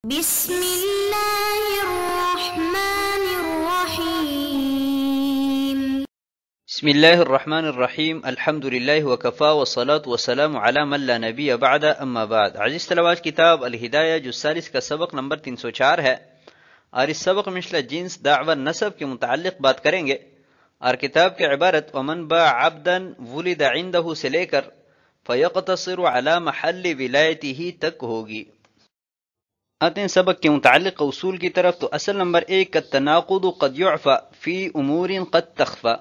بسم الله الرحمن الرحيم. بسم الله الرحمن الرحیم الحمد للہ وکفا والصلاة والسلام علی من لا نبی بعد اما بعد. عزیز طلباء، کتاب الہدایہ جز 40 کا سبق نمبر 304 ہے، اور اس سبق میں مثل جنس دعوی نسب کے متعلق بات کریں گے، اور کتاب کی عبارت ومن باع عبدا ولد عنده سے لے کر فیقتصر علی محل ولایتہ تک ہوگی. آتے ہیں سبق کے متعلق اصول کی طرف. تو اصل نمبر 1، التناقض قد يعفى فی امور قد تخفى،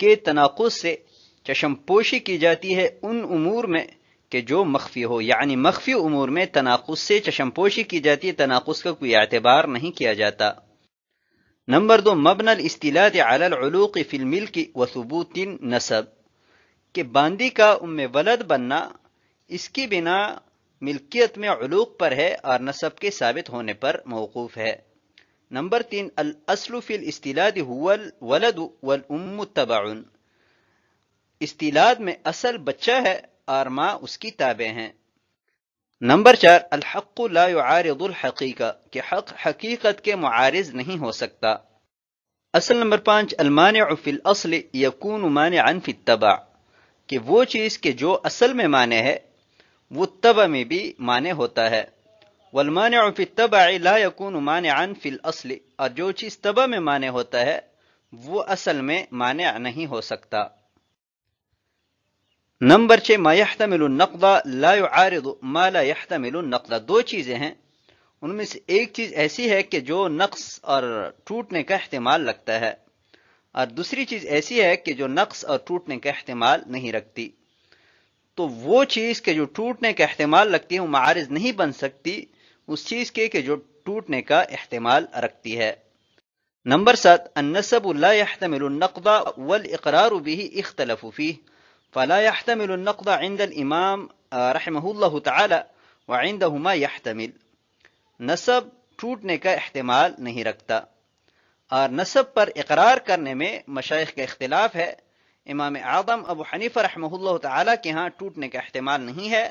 کہ تناقض سے چشم پوشی کی جاتی ہے ان امور میں کہ جو مخفی ہو، یعنی مخفی امور میں تناقض سے چشم پوشی کی جاتی ہے، تناقض کا کوئی اعتبار نہیں کیا جاتا. نمبر 2، مبنى الاستیلاد علی العلوق فی الملک وثبوت النسب، کہ باندی کا ام ولد بننا اس کی بنا ملکیت میں علوق پر ہے اور نسب کے ثابت ہونے پر موقوف ہے. نمبر 3، الاصل فی الاستیلاد هو الولد والام تبع، استیلاد میں اصل بچہ ہے اور ماں اس کی تابع ہیں. نمبر 4، الحق لا يعارض الحقیقہ، کہ حق حقیقت کے معارض نہیں ہو سکتا. اصل نمبر 5، المانع فی الاصل یکون مانعا فی التبع، کہ وہ چیز کہ جو اصل میں مانع ہے وہ تبع میں بھی مانع ہوتا ہے. والمانع فی التبع لا یکون مانعا فی الاصل، اور جو چیز تبع میں مانع ہوتا ہے وہ اصل میں مانع نہیں ہو سکتا. نمبر 6، ما يحتمل النقض لا يعارض ما لا يحتمل النقض، دو چیزیں ہیں، ان میں سے ایک چیز ایسی ہے کہ جو نقص اور ٹوٹنے کا احتمال رکھتا ہے، اور دوسری چیز ایسی ہے کہ جو نقص اور ٹوٹنے کا احتمال نہیں رکھتی. تو وہ چیز کہ جو ٹوٹنے کا احتمال رکھتی ہے وہ معارض نہیں بن سکتی اس چیز کے کہ جو ٹوٹنے کا احتمال رکھتی ہے. نمبر 7، النسب لا يحتمل النقض والاقرار به اختلف فيه فلا يحتمل النقض عند الامام رحمه الله تعالی وعندهما يحتمل، نسب ٹوٹنے کا احتمال نہیں رکھتا، اور نسب پر اقرار کرنے میں مشائخ کا اختلاف ہے. امام اعظم ابو حنیفہ رحمہ اللہ تعالی کے ہاں ٹوٹنے کا احتمال نہیں ہے،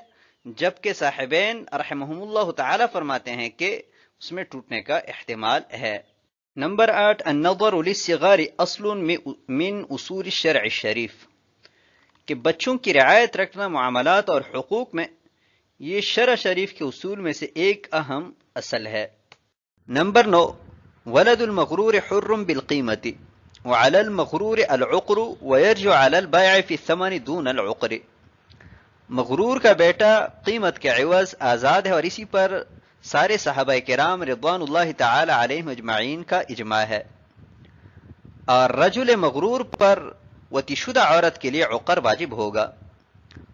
جبکہ صاحبین رحمہم اللہ تعالی فرماتے ہیں کہ اس میں ٹوٹنے کا احتمال ہے. نمبر 8، النظر للصغار اصل من اصول الشرع الشریف، کہ بچوں کی رعایت رکھنا معاملات اور حقوق میں یہ شرع شریف کے اصول میں سے ایک اہم اصل ہے. نمبر 9، ولد المغرور حر بالقیمت وعلى المغرور العقر ويرجع على البائع في الثمن دون العقر، مغرور کا بیٹا قیمت کے عوض آزاد ہے، اور اسی پر سارے صحابہ کرام رضوان اللہ تعالی علیہم اجمعین کا اجماع ہے. اور رجل مغرور پر وتی شدہ عورت کے لیے عقر واجب ہوگا،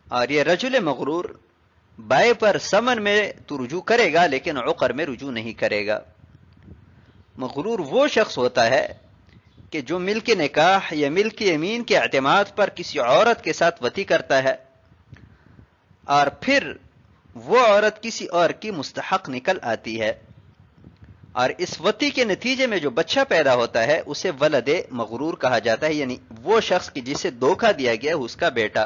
اور یہ رجل مغرور بائع پر ثمن میں تو رجوع کرے گا لیکن عقر میں رجوع نہیں کرے گا. مغرور وہ شخص ہوتا ہے کہ جو ملک نکاح یا ملک یمین کے اعتماد پر کسی عورت کے ساتھ وطی کرتا ہے، اور پھر وہ عورت کسی اور کی مستحق نکل آتی ہے، اور اس وطی کے نتیجے میں جو بچہ پیدا ہوتا ہے اسے ولد مغرور کہا جاتا ہے، یعنی وہ شخص کی جسے دھوکہ دیا گیا ہے اس کا بیٹا.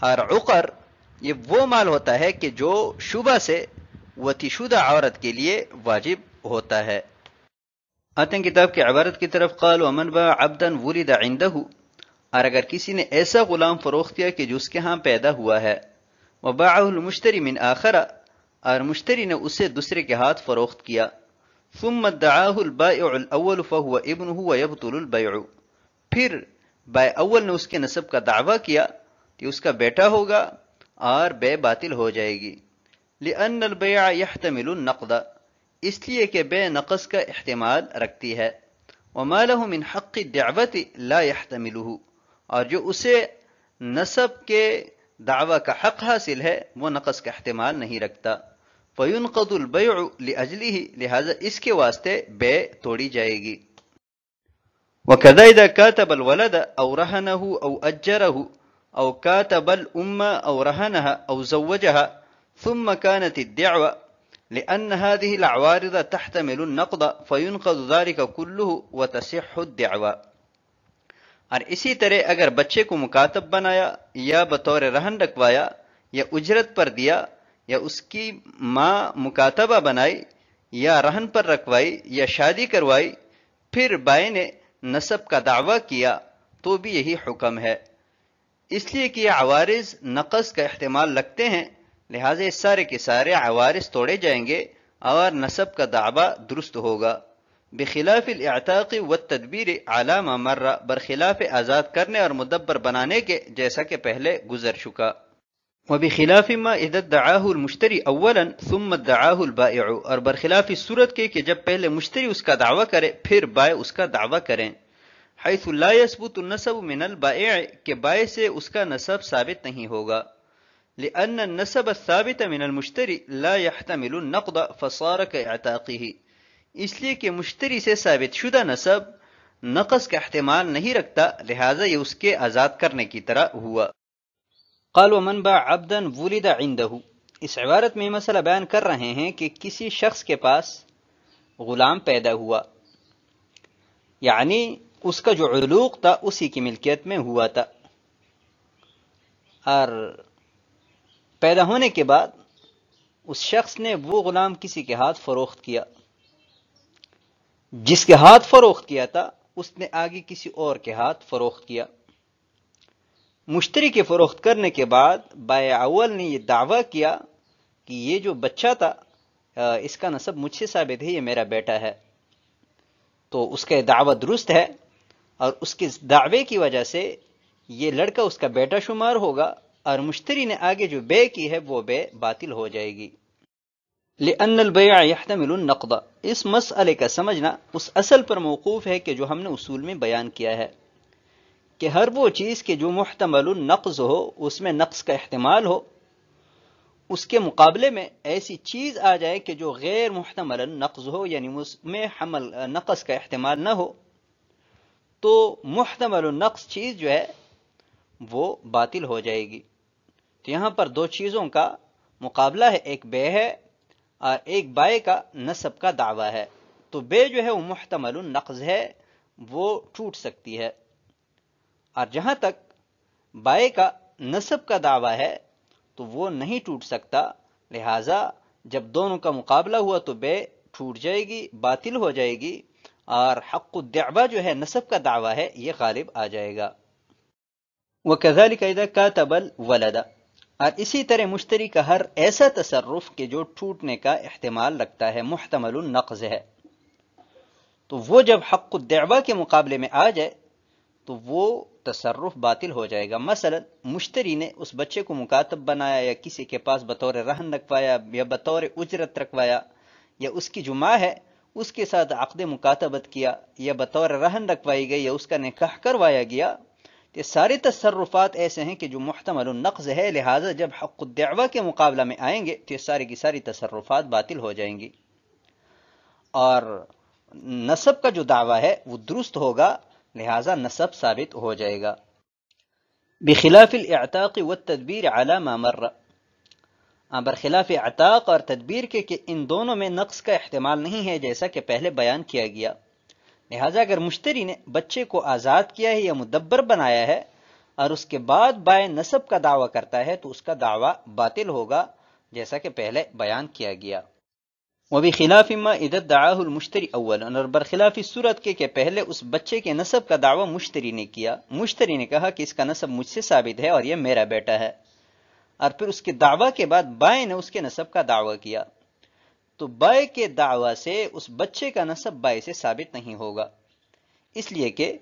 اور عقر یہ وہ مال ہوتا ہے کہ جو شبہ سے وطی شدہ عورت کے لیے واجب ہوتا ہے. آتے ہیں کتاب کی عبارت کی طرف. قال ومن باع عبدا ولد عنده، اور اگر کسی نے ایسا غلام فروخت کیا کہ جو اس کے ہاں پیدا ہوا ہے، وباعه المشتری من آخر، اور مشتری نے اسے دوسرے کے ہاتھ فروخت کیا، ثم ادعاه البائع الاول فهو ابنه ويبطل البيع، پھر بائع اول نے اس کے نسب کا دعویٰ کیا کہ اس کا بیٹا ہوگا اور بے باطل ہو جائے گی. لأن البيع يحتمل النقد، اس لیے کہ بے نقص کا احتمال رکھتی ہے. وما له من حق الدعوة لا يحتمله، اور جو اسے نسب کے دعوی کا حق حاصل ہے وہ نقص کا احتمال نہیں رکھتا. فينقض البيع لأجله، لہذا اس کے واسطے بے توڑی جائے گی. وكذا إذا كاتب الولد أو رهنه أو أجره أو كاتب الأم أو رهنها أو زوجها ثم كانت الدعوة لأن هذه العوارض تحتمل النقض فينقض ذلك كله وتصح الدعوة. اور اسی طرح اگر بچے کو مکاتب بنایا یا بطور رہن رکھوایا یا اجرت پر دیا یا اس کی ماں مکاتبہ بنائی یا رہن پر رکھوائی یا شادی کروائی پھر بائیں نے نسب کا دعویٰ کیا تو بھی یہی حکم ہے، اس لیے کہ یہ عوارض نقص کا احتمال رکھتے ہیں، لہٰذا سارے کے سارے عوارض توڑے جائیں گے اور نسب کا دعویٰ درست ہوگا۔ بخلاف الاعتاق والتدبیر علی ما مر، برخلاف آزاد کرنے اور مدبر بنانے کے جیسا کہ پہلے گزر چکا۔ وبخلاف ما اذا ادعاه المشتری اولا ثم ادعاه البائع، اور برخلاف اس صورت کے کہ جب پہلے مشتری اس کا دعویٰ کرے پھر بائع اس کا دعویٰ کریں، حیث لا يثبت النسب من البائع، کہ بائع سے اس کا نسب ثابت نہیں ہوگا، لأن النسب الثابت من المشتری لا يحتمل النقض فصار كاعتاقه، اس لیے کہ مشتری سے ثابت شدہ نسب نقص کا احتمال نہیں رکھتا، لہذا یہ اس کے آزاد کرنے کی طرح ہوا۔ قال ومن باع عبدا ولد عنده، اس عبارت میں مسئلہ بیان کر رہے ہیں کہ کسی شخص کے پاس غلام پیدا ہوا، یعنی اس کا جو علوق تھا اسی کی ملکیت میں ہوا تھا، اور پیدا ہونے کے بعد اس شخص نے وہ غلام کسی کے ہاتھ فروخت کیا، جس کے ہاتھ فروخت کیا تھا اس نے آگے کسی اور کے ہاتھ فروخت کیا۔ مشتری کے فروخت کرنے کے بعد بائع اول نے یہ دعویٰ کیا کہ یہ جو بچہ تھا اس کا نسب مجھ سے ثابت ہے، یہ میرا بیٹا ہے، تو اس کا دعویٰ درست ہے، اور اس کے دعوے کی وجہ سے یہ لڑکا اس کا بیٹا شمار ہوگا، اور مشتری نے آگے جو بے کی ہے وہ بے باطل ہو جائے گی۔ لأن البیع يحتمل النقض، اس مسئلے کا سمجھنا اس اصل پر موقوف ہے کہ جو ہم نے اصول میں بیان کیا ہے کہ ہر وہ چیز کہ جو محتمل النقض ہو، اس میں نقص کا احتمال ہو، اس کے مقابلے میں ایسی چیز آ جائے کہ جو غیر محتمل النقض ہو، یعنی اس میں نقص کا احتمال نہ ہو، تو محتمل النقص چیز جو ہے وہ باطل ہو جائے گی۔ تو یہاں پر دو چیزوں کا مقابلہ ہے، ایک بے ہے اور ایک بائع کا نسب کا دعویٰ ہے، تو بے جو ہے وہ محتمل النقض ہے، وہ ٹوٹ سکتی ہے، اور جہاں تک بائع کا نسب کا دعویٰ ہے تو وہ نہیں ٹوٹ سکتا، لہٰذا جب دونوں کا مقابلہ ہوا تو بے ٹوٹ جائے گی، باطل ہو جائے گی، اور حق الدعوہ جو ہے نسب کا دعویٰ ہے یہ غالب آ جائے گا۔ وَكَذَلِكَ إِذَا كَاتَبَ الْوَلَدَ، اور اسی طرح مشتری کا ہر ایسا تصرف کہ جو ٹوٹنے کا احتمال رکھتا ہے، محتمل النقض ہے، تو وہ جب حق الدعوہ کے مقابلے میں آ جائے تو وہ تصرف باطل ہو جائے گا۔ مثلا مشتری نے اس بچے کو مکاتب بنایا، یا کسی کے پاس بطور رہن رکھوایا، یا بطور اجرت رکھوایا، یا اس کی جو ماں ہے اس کے ساتھ عقد مکاتبت کیا، یا بطور رہن رکھوائی گئی، یا اس کا نکاح کروایا گیا، یہ سارے تصرفات ایسے ہیں کہ جو محتمل النقض ہے، لہٰذا جب حق الدعوہ کے مقابلہ میں آئیں گے تو یہ ساری کی ساری تصرفات باطل ہو جائیں گی، اور نسب کا جو دعویٰ ہے وہ درست ہوگا، لہٰذا نسب ثابت ہو جائے گا۔ بخلاف الاعتاق والتدبیر علی ما مر، برخلاف اعتاق اور تدبیر کے کہ ان دونوں میں نقص کا احتمال نہیں ہے جیسا کہ پہلے بیان کیا گیا، لہٰذا اگر مشتری نے بچے کو آزاد کیا ہے یا مدبر بنایا ہے اور اس کے بعد بائع نسب کا دعویٰ کرتا ہے تو اس کا دعویٰ باطل ہوگا جیسا کہ پہلے بیان کیا گیا۔ وبخلاف ما اذا ادعاه المشتری اولا، اور برخلاف اس صورت کے کہ پہلے اس بچے کے نسب کا دعویٰ مشتری نے کیا، مشتری نے کہا کہ اس کا نسب مجھ سے ثابت ہے اور یہ میرا بیٹا ہے، اور پھر اس کے دعویٰ کے بعد بائع نے اس کے نسب کا دعویٰ کیا، تو بائع کے دعویٰ سے اس بچے کا نسب بائع سے ثابت نہیں ہوگا، اس لیے کہ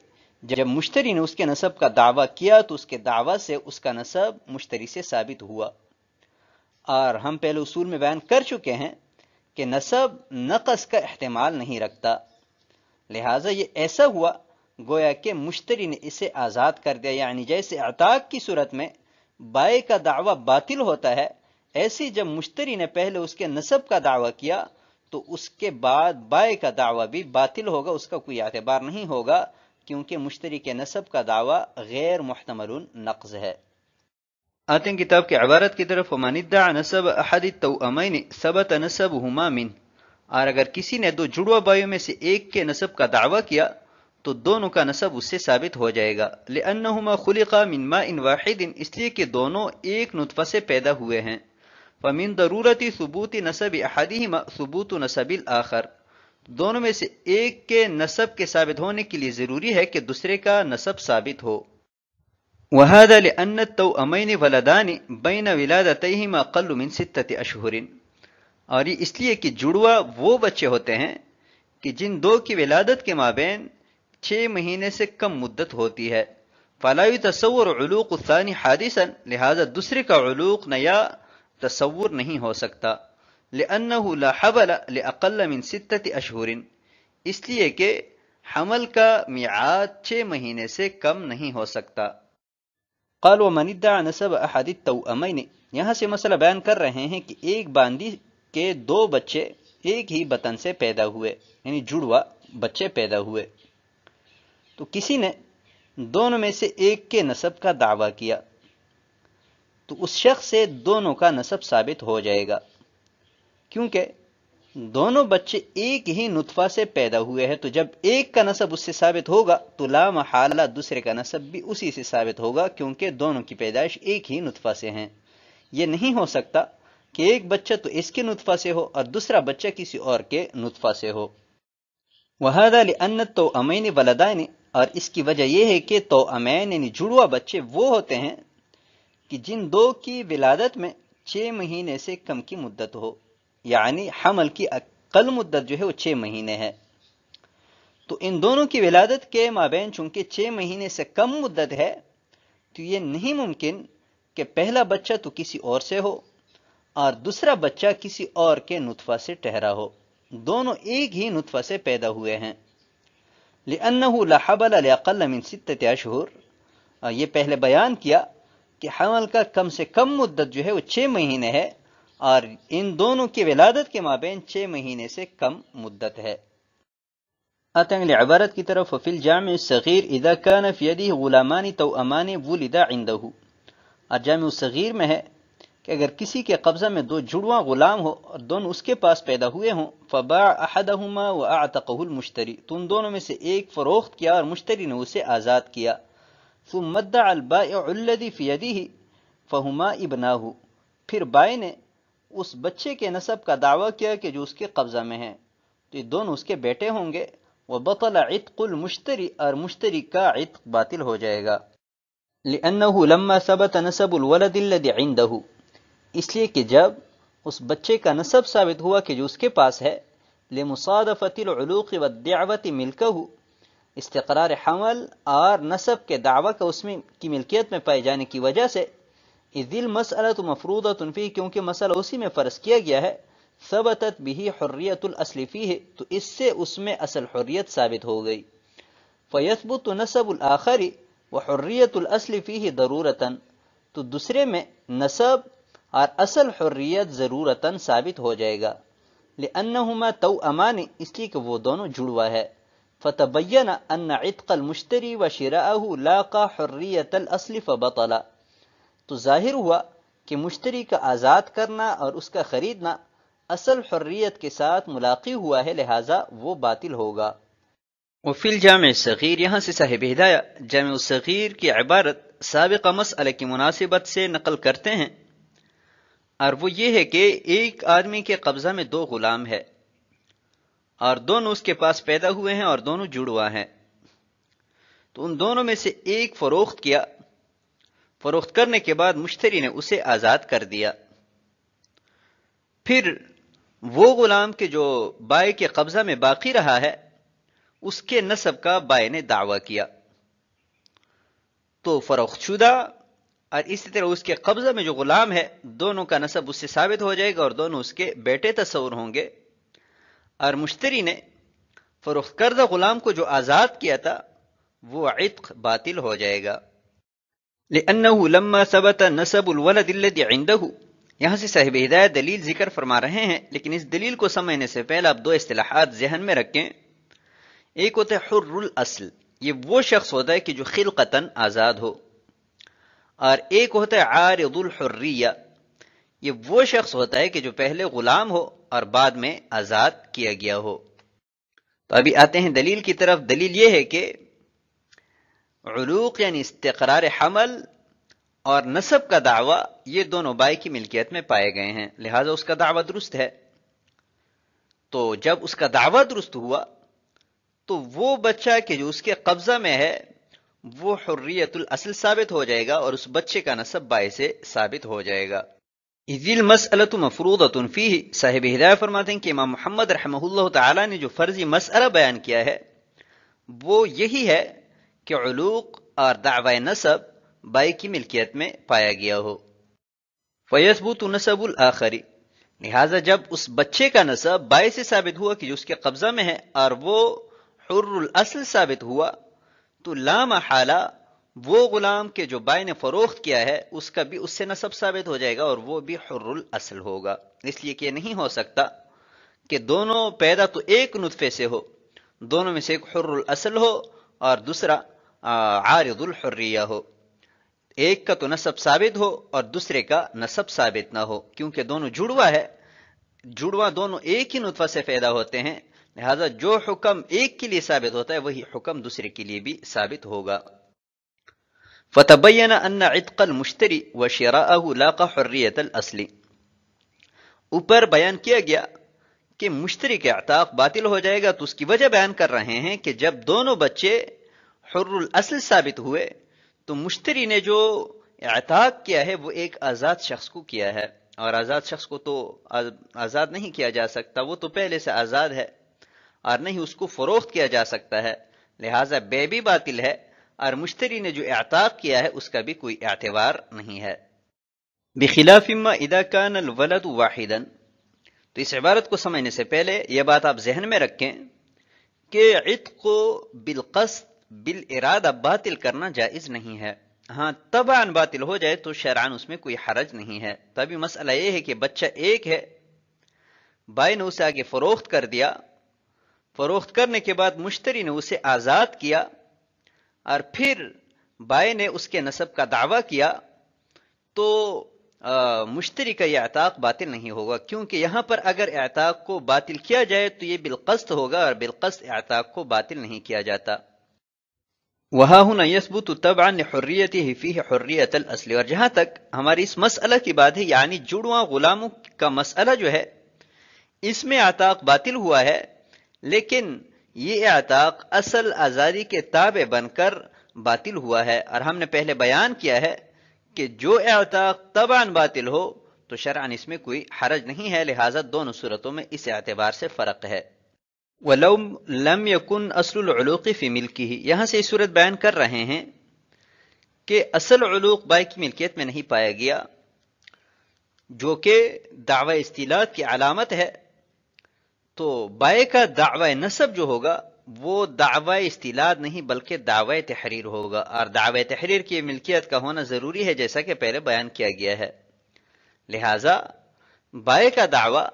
جب مشتری نے اس کے نسب کا دعویٰ کیا تو اس کے دعویٰ سے اس کا نسب مشتری سے ثابت ہوا، اور ہم پہلے اصول میں بیان کر چکے ہیں کہ نسب نقص کا احتمال نہیں رکھتا، لہٰذا یہ ایسا ہوا گویا کہ مشتری نے اسے آزاد کر دیا، یعنی جیسے اعتاق کی صورت میں بائع کا دعویٰ باطل ہوتا ہے، ایسی جب مشتری نے پہلے اس کے نسب کا دعویٰ کیا تو اس کے بعد بائع کا دعویٰ بھی باطل ہوگا، اس کا کوئی اعتبار نہیں ہوگا، کیونکہ مشتری کے نسب کا دعویٰ غیر محتمل نقض ہے۔ آتے ہیں کتاب کی عبارت کی طرف۔ ومن ادعى نسب احد التوأمین ثبت نسبهما منه، اور اگر کسی نے دو جڑوا بھائیوں میں سے ایک کے نسب کا دعویٰ کیا تو دونوں کا نسب اس سے ثابت ہو جائے گا، لأنهما خلقا من ماء واحد، اس لیے کہ دونوں ایک نطفہ سے پیدا ہوئے ہیں، فمن ضرورتی ثبوت نسب احدہما ثبوت نسب الآخر، دونوں میں سے ایک کے نسب کے ثابت ہونے کے لیے ضروری ہے کہ دوسرے کا نسب ثابت ہو۔ وہذا لأن التوأمین ولدان بین ولادتیہما اقل من 6 اشہر، اور یہ اس لیے کہ جڑوا وہ بچے ہوتے ہیں کہ جن دو کی ولادت کے مابین 6 مہینے سے کم مدت ہوتی ہے۔ فلا يتصور علوق الثانی حادثا، لہذا دوسرے کا علوق نیا تصور نہیں ہو سکتا۔ لأنه لا حبل لأقل من 6 اشہر، اس لیے کہ حمل کا میعاد 6 مہینے سے کم نہیں ہو سکتا۔ قال ومن ادعى نسب احد التوأمین، یہاں سے مسئلہ بیان کر رہے ہیں کہ ایک باندی کے 2 بچے ایک ہی بطن سے پیدا ہوئے، یعنی جڑوا بچے پیدا ہوئے، تو کسی نے دونوں میں سے ایک کے نسب کا دعویٰ کیا تو اس شخص سے دونوں کا نسب ثابت ہو جائے گا، کیونکہ دونوں بچے ایک ہی نطفہ سے پیدا ہوئے ہیں، تو جب ایک کا نسب اس سے ثابت ہوگا تو لا محالہ دوسرے کا نسب بھی اسی سے ثابت ہوگا، کیونکہ دونوں کی پیدائش ایک ہی نطفہ سے ہیں۔ یہ نہیں ہو سکتا کہ ایک بچہ تو اس کے نطفہ سے ہو اور دوسرا بچہ کسی اور کے نطفہ سے ہو۔ وَهَذَا لِأَنَّ التَّوْأَمَيْنِ وَلَدَانِ، اور اس کی وجہ یہ ہے کہ توأمین یعنی جڑوا بچے وہ ہوتے ہیں کہ جن دو کی ولادت میں 6 مہینے سے کم کی مدت ہو، یعنی حمل کی اقل مدت جو ہے وہ 6 مہینے ہے، تو ان دونوں کی ولادت کے مابین چونکہ 6 مہینے سے کم مدت ہے تو یہ نہیں ممکن کہ پہلا بچہ تو کسی اور سے ہو اور دوسرا بچہ کسی اور کے نطفہ سے ٹھہرا ہو، دونوں ایک ہی نطفہ سے پیدا ہوئے ہیں۔ لأنه لا حبل لأقل من 6 اشہر، یہ پہلے بیان کیا کہ حمل کا کم سے کم مدت جو ہے وہ 6 مہینے ہے اور ان دونوں کی ولادت کے مابین 6 مہینے سے کم مدت ہے۔ آتے ہیں عبارت کی طرف، فی الجامع الصغیر اذا كان في يده غلامان توأمان ولدا عنده، اور جامع الصغیر میں ہے کہ اگر کسی کے قبضہ میں 2 جڑواں غلام ہو اور دونوں اس کے پاس پیدا ہوئے ہوں، فباع احدهما واعتقه المشتری، تو ان دونوں میں سے ایک فروخت کیا اور مشتری نے اسے آزاد کیا، ثم ادعى البائع الذي في يده فهما ابناه، پھر بائع نے اس بچے کے نسب کا دعویٰ کیا کہ جو اس کے قبضہ میں ہے، تو یہ دونوں اس کے بیٹے ہوں گے، وبطل عتق المشتری، اور مشتری کا عتق باطل ہو جائے گا، لأنه لما ثبت نسب الولد الذي عنده، اس لیے کہ جب اس بچے کا نسب ثابت ہوا کہ جو اس کے پاس ہے، لمصادفت العلوق والدعوت ملکہ، استقرار حمل اور نسب کے دعویٰ کا اس میں کی ملکیت میں پائے جانے کی وجہ سے، اذ المسألة مفروضة فيه، کیونکہ مسئلہ اسی میں فرض کیا گیا ہے، ثبتت به حریت الاصل فيه، تو اس سے اس میں اصل حریت ثابت ہو گئی، فیثبت نسب الآخر وحریت الاصل فيه ضرورتا، تو دوسرے میں نسب اور اصل حریت ضرورتاً ثابت ہو جائے گا، لأنہما توأمان، اس لیے کہ وہ دونوں جڑوا ہے، فتبین ان عتق المشتری وشراءہ لاقى حریت الاصل فبطل، تو ظاہر ہوا کہ مشتری کا آزاد کرنا اور اس کا خریدنا اصل حریت کے ساتھ ملاقی ہوا ہے، لہٰذا وہ باطل ہوگا۔ وفی الجامع الصغیر، یہاں سے صاحب ہدایہ جامع الصغیر کی عبارت سابقہ مسئلہ کی مناسبت سے نقل کرتے ہیں، اور وہ یہ ہے کہ ایک آدمی کے قبضہ میں 2 غلام ہے اور دونوں اس کے پاس پیدا ہوئے ہیں اور دونوں جڑوا ہیں، تو ان دونوں میں سے ایک فروخت کیا، فروخت کرنے کے بعد مشتری نے اسے آزاد کر دیا، پھر وہ غلام کے جو بائع کے قبضہ میں باقی رہا ہے اس کے نسب کا بائع نے دعویٰ کیا، تو فروخت شدہ اور اسی طرح اس کے قبضہ میں جو غلام ہے دونوں کا نسب اس سے ثابت ہو جائے گا اور دونوں اس کے بیٹے تصور ہوں گے، اور مشتری نے فروخت کردہ غلام کو جو آزاد کیا تھا وہ عتق باطل ہو جائے گا، لأنه لما ثبت نسب الولد الذي عنده، یہاں سے صاحب ہدایت دلیل ذکر فرما رہے ہیں، لیکن اس دلیل کو سمجھنے سے پہلے آپ 2 اصطلاحات ذہن میں رکھیں۔ ایک ہوتا ہے حر الاصل، یہ وہ شخص ہوتا ہے کہ جو خلقتاً آزاد ہو، اور ایک ہوتا ہے عارض الحریہ، یہ وہ شخص ہوتا ہے کہ جو پہلے غلام ہو اور بعد میں آزاد کیا گیا ہو۔ تو ابھی آتے ہیں دلیل کی طرف۔ دلیل یہ ہے کہ علوق یعنی استقرار حمل اور نسب کا دعویٰ یہ دونوں بائی کی ملکیت میں پائے گئے ہیں، لہذا اس کا دعویٰ درست ہے۔ تو جب اس کا دعویٰ درست ہوا تو وہ بچہ کہ جو اس کے قبضہ میں ہے وہ حریت الاصل ثابت ہو جائے گا اور اس بچے کا نسب بائی سے ثابت ہو جائے گا۔ اذ المسألۃ مفروضۃ فیہ، صاحب ہدایہ فرماتے ہیں کہ امام محمد رحمہ اللہ تعالی نے جو فرضی مسئلہ بیان کیا ہے وہ یہی ہے کہ علوق اور دعوی نسب بائی کی ملکیت میں پایا گیا ہو۔ فیثبت نسب الآخر، لہذا جب اس بچے کا نسب بائی سے ثابت ہوا کہ جو اس کے قبضہ میں ہے اور وہ حر الاصل ثابت ہوا تو لا محالہ وہ غلام کے جو بائی نے فروخت کیا ہے اس کا بھی اس سے نسب ثابت ہو جائے گا اور وہ بھی حر الاصل ہوگا، اس لیے کہ یہ نہیں ہو سکتا کہ دونوں پیدا تو ایک نطفے سے ہو، دونوں میں سے ایک حر الاصل ہو اور دوسرا عارض الحریہ ہو، ایک کا تو نسب ثابت ہو اور دوسرے کا نسب ثابت نہ ہو، کیونکہ دونوں جڑواں ہے، جڑواں دونوں ایک ہی نطفہ سے پیدا ہوتے ہیں، لہذا جو حکم ایک کے لیے ثابت ہوتا ہے وہی حکم دوسرے کے لیے بھی ثابت ہوگا۔ فتبین ان عتق المشتری وشراءه لاق حریت الاصل، اوپر بیان کیا گیا کہ مشتری کے اعتاق باطل ہو جائے گا، تو اس کی وجہ بیان کر رہے ہیں کہ جب دونوں بچے حر الاصل ثابت ہوئے تو مشتری نے جو اعتاق کیا ہے وہ ایک آزاد شخص کو کیا ہے، اور آزاد شخص کو تو آزاد نہیں کیا جا سکتا، وہ تو پہلے سے آزاد ہے اور نہیں اس کو فروخت کیا جا سکتا ہے، لہٰذا بے بھی باطل ہے، اور مشتری نے جو اعتاق کیا ہے اس کا بھی کوئی اعتبار نہیں ہے۔ بخلاف ما اذا كان الولد واحدا، تو اس عبارت کو سمجھنے سے پہلے یہ بات آپ ذہن میں رکھیں کہ عتق کو بالقصد بالارادہ باطل کرنا جائز نہیں ہے، ہاں طبعاً باطل ہو جائے تو شرعاً اس میں کوئی حرج نہیں ہے۔ تبھی مسئلہ یہ ہے کہ بچہ ایک ہے، بائی نے اسے آگے فروخت کر دیا، فروخت کرنے کے بعد مشتری نے اسے آزاد کیا اور پھر بائی نے اس کے نسب کا دعویٰ کیا، تو مشتری کا یہ اعتاق باطل نہیں ہوگا، کیونکہ یہاں پر اگر اعتاق کو باطل کیا جائے تو یہ بالقصد ہوگا اور بالقصد اعتاق کو باطل نہیں کیا جاتا۔ وہاں ہنا یثبت تبعا لحریتہ فیہ حریت الاصل، اور جہاں تک ہماری اس مسئلہ کی بات ہے یعنی جڑواں غلاموں کا مسئلہ جو ہے اس میں اعتاق باطل ہوا ہے، لیکن یہ اعتاق اصل آزادی کے تابع بن کر باطل ہوا ہے، اور ہم نے پہلے بیان کیا ہے کہ جو اعتاق طبعاً باطل ہو تو شرعاً اس میں کوئی حرج نہیں ہے، لہٰذا دونوں صورتوں میں اس اعتبار سے فرق ہے۔ وَلَوْ لَمْ يَكُنْ أَصْلُ الْعُلُوقِ فِي مِلْكِهِ، یہاں سے یہ صورت بیان کر رہے ہیں کہ اصل علوق بائی کی ملکیت میں نہیں پایا گیا، جو کہ دعوی استیلاد کی علامت ہے، تو بائی کا دعوی نسب جو ہوگا وہ دعوی استیلاد نہیں بلکہ دعوی تحریر ہوگا، اور دعوی تحریر کی ملکیت کا ہونا ضروری ہے جیسا کہ پہلے بیان کیا گیا ہے، لہٰذا بائی کا دعوی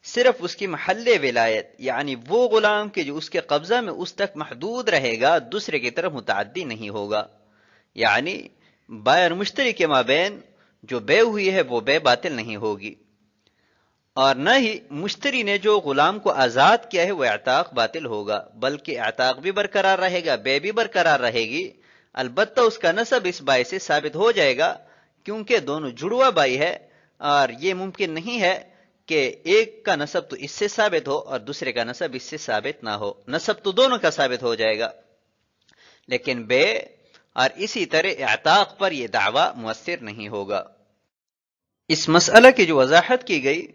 صرف اس کی محل ولایت یعنی وہ غلام کے جو اس کے قبضہ میں اس تک محدود رہے گا، دوسرے کی طرف متعدی نہیں ہوگا، یعنی بائی اور مشتری کے مابین جو بے ہوئی ہے وہ بے باطل نہیں ہوگی، اور نہ ہی مشتری نے جو غلام کو آزاد کیا ہے وہ اعتاق باطل ہوگا، بلکہ اعتاق بھی برقرار رہے گا، بے بھی برقرار رہے گی، البتہ اس کا نسب اس بائی سے ثابت ہو جائے گا کیونکہ دونوں جڑوا بائی ہے، اور یہ ممکن نہیں ہے کہ ایک کا نسب تو اس سے ثابت ہو اور دوسرے کا نسب اس سے ثابت نہ ہو، نسب تو دونوں کا ثابت ہو جائے گا، لیکن بے اور اسی طرح اعتاق پر یہ دعویٰ مؤثر نہیں ہوگا۔ اس مسئلہ کی جو وضاحت کی گئی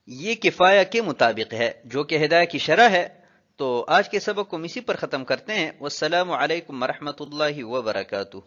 یہ کفایہ کے مطابق ہے جو کہ ہدایہ کی شرح ہے، تو آج کے سبق کو اسی پر ختم کرتے ہیں۔ والسلام علیکم ورحمۃ اللہ وبرکاتہ۔